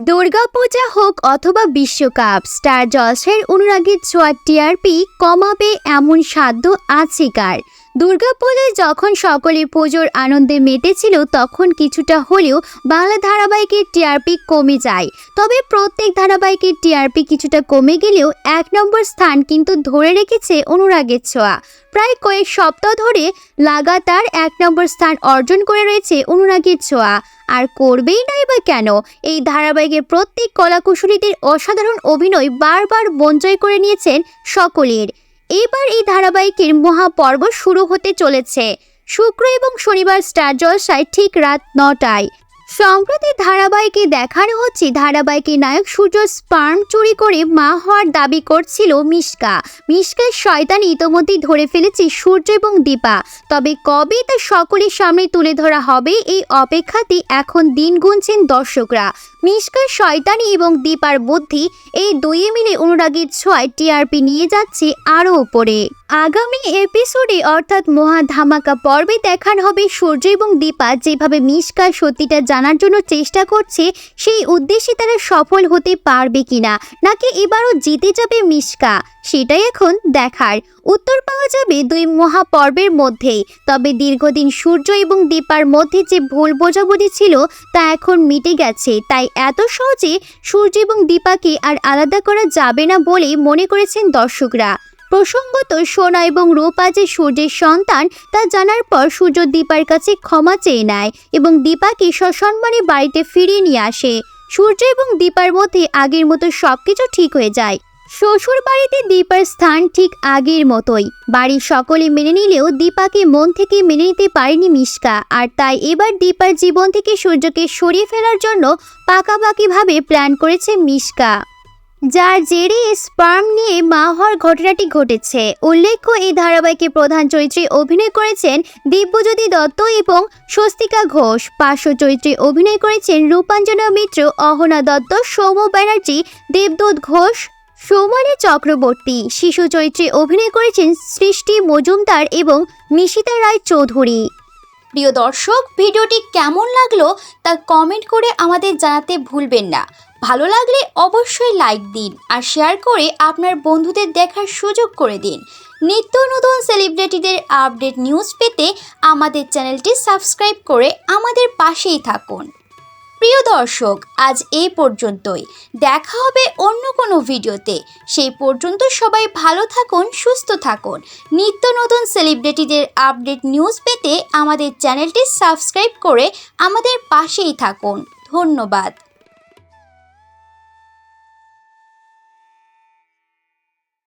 দুর্গাপূজা হোক অথবা বিশ্বকাপ, স্টার জলসার অনুরাগীর ছোঁয়া টিআরপি কমাবে এমন সাধ্য আছে কার? দুর্গাপূজায় যখন সকলে পুজোর আনন্দে মেতেছিল তখন কিছুটা হলেও বাংলা ধারাবাহিকের টিআরপি কমে যায়। তবে প্রত্যেক ধারাবাহিকের টিআরপি কিছুটা কমে গেলেও ১ নম্বর স্থান কিন্তু ধরে রেখেছে অনুরাগের ছোঁয়া। প্রায় কয়েক সপ্তাহ ধরে লাগাতার ১ নম্বর স্থান অর্জন করে রয়েছে অনুরাগের ছোঁয়া। আর করবেই নাই বা কেন? এই ধারাবাহিকের প্রত্যেক কলাকুশলীদের অসাধারণ অভিনয় বারবার মন জয় করে নিয়েছেন সকলের। এবার এই ধারাবাহিকের মহাপর্ব শুরু হতে চলেছে শুক্র এবং শনিবার স্টার জলসায় ঠিক রাত ৯টায়। সম্প্রতি ধারাবাহিকে দেখানো হচ্ছে ধারাবাহিকের নায়ক সূর্য স্পার্ম চুরি করে মা হওয়ার দাবি করছিল মিশকা। মিশকার শয়তানি ইতোমধ্যেই ধরে ফেলেছে সূর্য এবং দীপা। তবে কবে তা সকলের সামনে তুলে ধরা হবে এই অপেক্ষাতে এখন দিন গুনছেন দর্শকরা। মিশকার শয়তানি এবং দীপার বুদ্ধি, এই দুইয়ে মিলে অনুরাগীর ছোঁয়ায় টিআরপি নিয়ে যাচ্ছে আরও উপরে। আগামী এপিসোডে অর্থাৎ মহা ধামাকা পর্বে দেখানো হবে সূর্য এবং দীপা যেভাবে মিশকার সত্যিটা জানার জন্য চেষ্টা করছে, সেই উদ্দেশ্যে তারা সফল হতে পারবে কিনা, নাকি এবারও জিতে যাবে মিশকা, সেটাই এখন দেখার। উত্তর পাওয়া যাবে দুই মহাপর্বের মধ্যেই। তবে দীর্ঘদিন সূর্য এবং দীপার মধ্যে যে ভুল বোঝাবুঝি ছিল তা এখন মিটে গেছে। তাই এত সহজে সূর্য এবং দীপাকে আর আলাদা করা যাবে না বলেই মনে করেছেন দর্শকরা। প্রসঙ্গত সোনা এবং রূপা যে সূর্যের সন্তান তা জানার পর সূর্য দীপার কাছে ক্ষমা চেয়ে নেয় এবং দীপাকে সসম্মানে বাড়িতে ফিরিয়ে নিয়ে আসে। সূর্য এবং দীপার মধ্যে আগের মতো সবকিছু ঠিক হয়ে যায়। শ্বশুর বাড়িতে দীপার স্থান ঠিক আগের মতোই। বাড়ির সকলে মেনে নিলেও দীপাকে মন থেকে মেনে নিতে পারেনি মিশকা। আর তাই এবার দীপার জীবন থেকে সূর্যকে সরিয়ে ফেলার জন্য পাকাপাকিভাবে প্ল্যান করেছে মিশকা, যার জেরে স্পার্ম নিয়ে মা হওয়ার ঘটনাটি ঘটেছে। উল্লেখ্য, এই ধারাবাহিকে প্রধান চরিত্রে অভিনয় করেছেন দিব্যজ্যোতি দত্ত এবং স্বস্তিকা ঘোষ। পার্শ্ব চরিত্রে অভিনয় করেছেন রূপাঞ্জনা মিত্র, অহনা দত্ত, সৌম্য ব্যানার্জি, দেবদূত ঘোষ, সৌমালী চক্রবর্তী। শিশু চরিত্রে অভিনয় করেছেন সৃষ্টি মজুমদার এবং মিশিতা রায় চৌধুরী। প্রিয় দর্শক, ভিডিওটি কেমন লাগলো তা কমেন্ট করে আমাদের জানাতে ভুলবেন না। ভালো লাগলে অবশ্যই লাইক দিন আর শেয়ার করে আপনার বন্ধুদের দেখার সুযোগ করে দিন। নিত্য নতুন সেলিব্রিটিদের আপডেট নিউজ পেতে আমাদের চ্যানেলটি সাবস্ক্রাইব করে আমাদের পাশেই থাকুন। প্রিয় দর্শক, আজ এই পর্যন্তই। দেখা হবে অন্য কোনো ভিডিওতে। সেই পর্যন্ত সবাই ভালো থাকুন, সুস্থ থাকুন। নিত্য নতুন সেলিব্রিটিদের আপডেট নিউজ পেতে আমাদের চ্যানেলটি সাবস্ক্রাইব করে আমাদের পাশেই থাকুন। ধন্যবাদ।